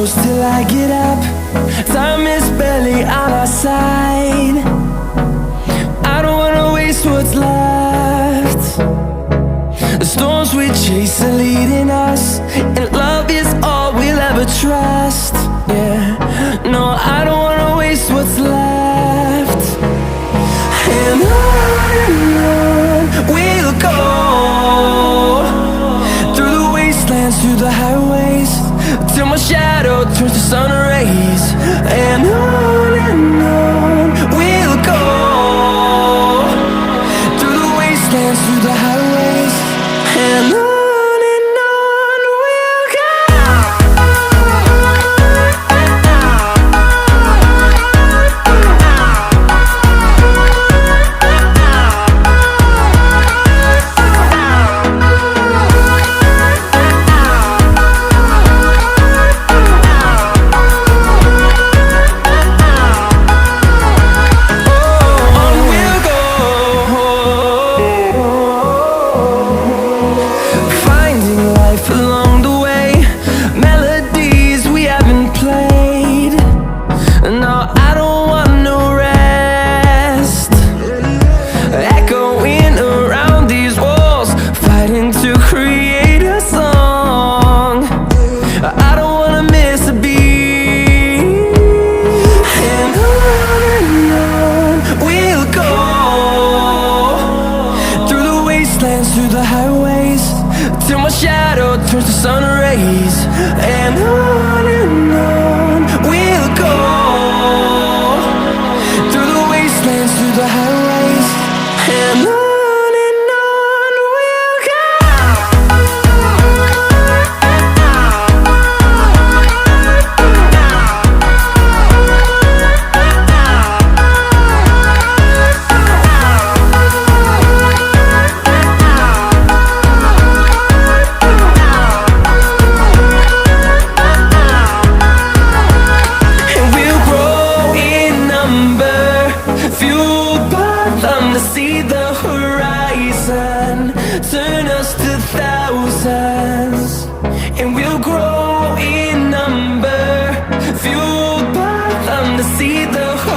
close till I get up. Time is barely on our side. I don't wanna waste what's left. The storms we chase are leading us, and love is all we'll ever trust. Yeah, no, I don't wanna waste what's left. And on we'll go, through the wastelands, through the highways, till my shadow turns to sun rays. And on we'll go, through the wastelands, through the highways, and on we'll go. Through the highways, till my shadow turns to sun rays. And on we'll go, through the wastelands, through the highways, and on we'll go. See the horizon turn us to thousands, and we'll grow in number, fueled by them to see the horizon.